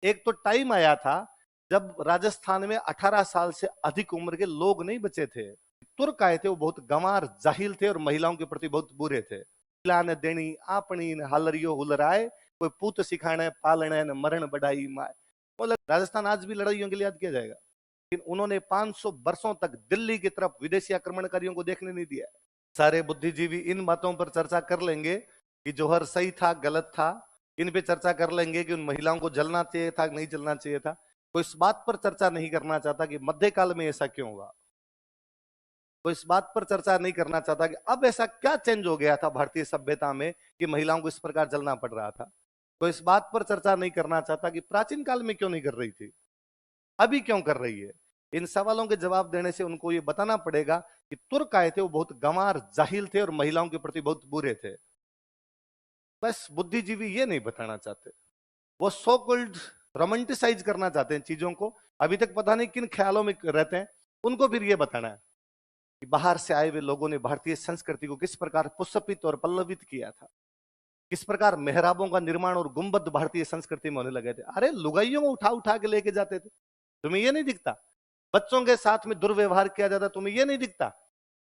एक तो टाइम आया था जब राजस्थान में 18 साल से अधिक उम्र के लोग नहीं बचे थे। तुर्क आए थे, वो बहुत गंवार जाहिल थे और महिलाओं के प्रति बहुत बुरे थे। ने देनी आपनी ने हालरियो हुलराए, कोई पूत सिखाने पालने न मरण बढ़ाई माए। मतलब राजस्थान आज भी लड़ाइयों के लिए याद किया जाएगा, लेकिन उन्होंने 500 वर्षों तक दिल्ली की तरफ विदेशी आक्रमणकारियों को देखने नहीं दिया। सारे बुद्धिजीवी इन बातों पर चर्चा कर लेंगे कि जौहर सही था गलत था, इन पे चर्चा कर लेंगे कि उन महिलाओं को जलना चाहिए था नहीं जलना चाहिए था। कोई इस बात पर चर्चा नहीं करना चाहता कि मध्यकाल में ऐसा क्यों हुआ। कोई इस बात पर चर्चा नहीं करना चाहता कि अब ऐसा क्या चेंज हो गया था भारतीय सभ्यता में कि महिलाओं को इस प्रकार जलना पड़ रहा था। कोई इस बात पर चर्चा नहीं करना चाहता कि प्राचीन काल में क्यों नहीं कर रही थी, अभी क्यों कर रही है। इन सवालों के जवाब देने से उनको ये बताना पड़ेगा कि तुर्क आए थे, वो बहुत गंवार जाहिल थे और महिलाओं के प्रति बहुत बुरे थे। बस बुद्धिजीवी ये नहीं बताना चाहते, वो सो कॉल्ड रोमांटिसाइज करना चाहते हैं चीजों को। अभी तक पता नहीं किन ख्यालों में रहते हैं, उनको फिर ये बताना है कि बाहर से आए हुए लोगों ने भारतीय संस्कृति को किस प्रकार पुष्पित और पल्लवित किया था, किस प्रकार मेहराबों का निर्माण और गुंबद भारतीय संस्कृति में होने लगे थे। अरे लुगाइयों को उठा उठा के लेके जाते थे, तुम्हें ये नहीं दिखता? बच्चों के साथ में दुर्व्यवहार किया जाता, तुम्हें ये नहीं दिखता?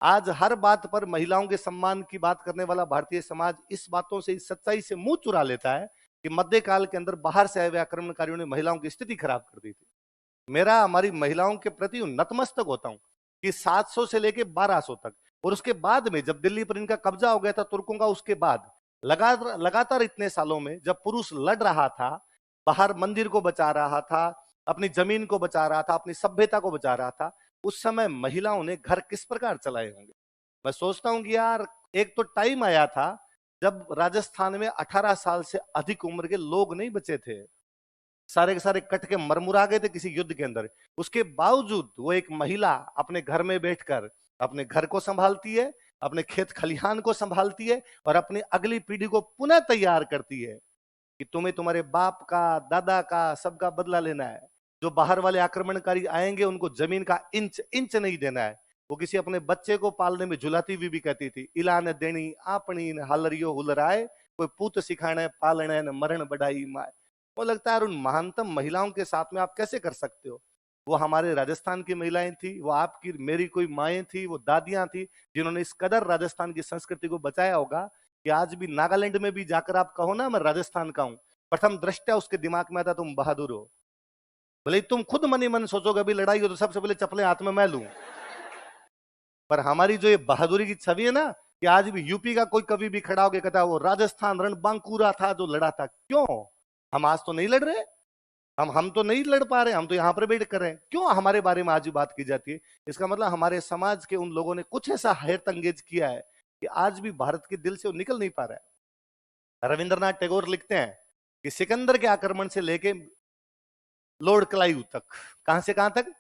आज हर बात पर महिलाओं के सम्मान की बात करने वाला भारतीय समाज इस बातों से, इस सच्चाई से मुंह चुरा लेता है कि मध्यकाल के अंदर बाहर से आए हुए आक्रमणकारियों ने महिलाओं की स्थिति खराब कर दी थी। मेरा हमारी महिलाओं के प्रति नतमस्तक होता हूं कि 700 से लेके 1200 तक, और उसके बाद में जब दिल्ली पर इनका कब्जा हो गया था तुर्कों का, उसके बाद लगातार इतने सालों में जब पुरुष लड़ रहा था, बाहर मंदिर को बचा रहा था, अपनी जमीन को बचा रहा था, अपनी सभ्यता को बचा रहा था, उस समय महिलाओं ने घर किस प्रकार चलाए होंगे। मैं सोचता हूं कि यार एक तो टाइम आया था जब राजस्थान में 18 साल से अधिक उम्र के लोग नहीं बचे थे, सारे के सारे कट के मरमुरा गए थे किसी युद्ध के अंदर। उसके बावजूद वो एक महिला अपने घर में बैठकर अपने घर को संभालती है, अपने खेत खलिहान को संभालती है और अपनी अगली पीढ़ी को पुनः तैयार करती है कि तुम्हें तुम्हारे बाप का, दादा का, सबका बदला लेना है। जो बाहर वाले आक्रमणकारी आएंगे उनको जमीन का इंच इंच नहीं देना है। वो किसी अपने बच्चे को पालने में झुलाती हुई भी कहती थी, इलान देनी आपनी हालरियो हुलराए, कोई पूत सिखाने पालने न मरण बढ़ाई माए। वो लगता है उन महानतम महिलाओं के साथ में आप कैसे कर सकते हो। वो हमारे राजस्थान की महिलाएं थी, वो आपकी मेरी कोई माएं थी, वो दादियां थी, जिन्होंने इस कदर राजस्थान की संस्कृति को बचाया होगा कि आज भी नागालैंड में भी जाकर आप कहो ना मैं राजस्थान का हूं, प्रथम दृष्टया उसके दिमाग में आता तुम बहादुर हो। भले तुम खुद मन ही मन सोचोगे अभी लड़ाई हो तो सबसे पहले चप्पलें हाथ में मैं लूं, पर हमारी जो ये बहादुरी की छवि है ना, कि आज भी यूपी का कोई कभी भी खड़ा होकर कहता है वो राजस्थान रणबांकुरा था जो लड़ा था। क्यों हम आज तो नहीं लड़ रहे? हम तो नहीं लड़ पा रहे, हम तो यहां पर बैठ कर रहे हैं। क्यों हमारे बारे में आज भी बात की जाती है? इसका मतलब हमारे समाज के उन लोगों ने कुछ ऐसा हैरत अंगेज किया है कि आज भी भारत के दिल से वो निकल नहीं पा रहा है। रविंद्रनाथ टैगोर लिखते हैं कि सिकंदर के आक्रमण से लेके लॉर्ड क्लाइव तक, कहां से कहां तक?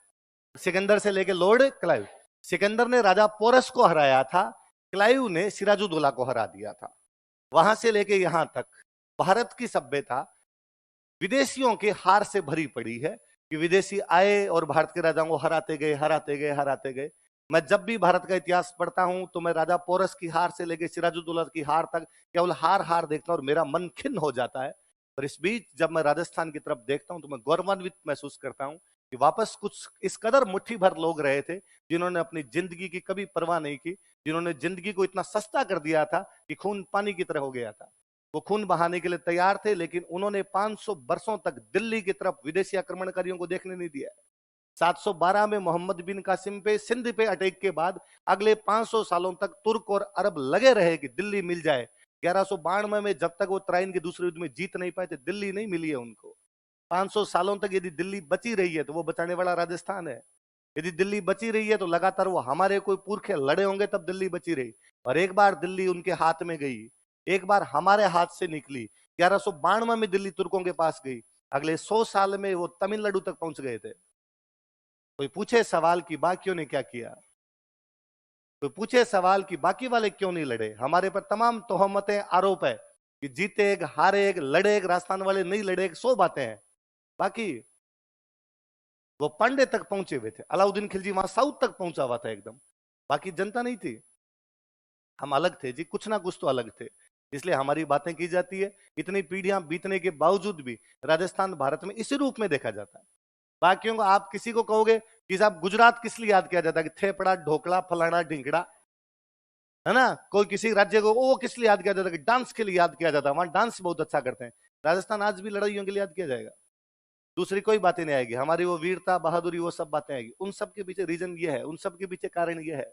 सिकंदर से लेके लॉर्ड क्लाइव। सिकंदर ने राजा पोरस को हराया था, क्लाइव ने सिराजुद्दौला को हरा दिया था। वहां से लेके यहां तक भारत की सभ्यता विदेशियों के हार से भरी पड़ी है कि विदेशी आए और भारत के राजाओं को हराते गए हराते गए हराते गए। मैं जब भी भारत का इतिहास पढ़ता हूं तो मैं राजा पोरस की हार से लेकर सिराजुद्दौला की हार तक केवल हार हार देखता हूं और मेरा मन खिन्न हो जाता है। पर इस बीच जब मैं राजस्थान की तरफ देखता हूं तो मैं गौरवान्वित महसूस करता हूं कि वापस कुछ इस कदर मुट्ठी भर लोग रहे थे जिन्होंने अपनी जिंदगी की कभी परवाह नहीं की, जिन्होंने जिंदगी को इतना सस्ता कर दिया था कि खून पानी की तरह हो गया था। वो खून बहाने के लिए तैयार थे, लेकिन उन्होंने 500 वर्षों तक दिल्ली की तरफ विदेशी आक्रमणकारियों को देखने नहीं दिया। 712 में मोहम्मद बिन कासिम पे सिंध पे अटैक के बाद अगले 500 सालों तक तुर्क और अरब लगे रहे कि दिल्ली मिल जाए। 1192 में जब तक वो तराइन के दूसरे युद्ध में जीत नहीं पाए थे, दिल्ली नहीं मिली है उनको। 500 सालों तक यदि दिल्ली बची रही है तो वो बचाने वाला राजस्थान है। यदि दिल्ली बची रही है तो लगातार वो हमारे कोई पुरखे लड़े होंगे तब दिल्ली बची रही। और एक बार दिल्ली उनके हाथ में गई, एक बार हमारे हाथ से निकली, 1192 में दिल्ली तुर्कों के पास गई, अगले 100 साल में वो तमिलनाडु तक पहुंच गए थे। कोई पूछे सवाल कि बाकियों ने क्या किया? कोई पूछे सवाल कि बाकी वाले क्यों नहीं लड़े? हमारे पर तमाम तोहमतें आरोप है कि जीते एक, हारे एक, लड़े एक, राजस्थान वाले नहीं लड़े एक, 100 बातें हैं। बाकी वो पांडे तक पहुंचे हुए थे, अलाउद्दीन खिलजी वहां साउथ तक पहुंचा हुआ था एकदम। बाकी जनता नहीं थी। हम अलग थे जी, कुछ ना कुछ तो अलग थे। इसलिए हमारी बातें की जाती है। इतनी पीढ़ियां बीतने के बावजूद भी राजस्थान भारत में इसी रूप में देखा जाता है। बाकियों को आप किसी को कहोगे कि साहब गुजरात किस लिए याद किया जाता है, कि थेपड़ा ढोकला फलाना ढिंकड़ा, है ना। कोई किसी राज्य को वो किस लिए याद किया जाता है, कि डांस के लिए याद किया जाता है, वहां डांस बहुत अच्छा करते हैं। राजस्थान आज भी लड़ाइयों के लिए याद किया जाएगा, दूसरी कोई बातें नहीं आएगी। हमारी वो वीरता बहादुरी वो सब बातें आएगी। उन सब के पीछे रीजन ये है, उन सब के पीछे कारण ये है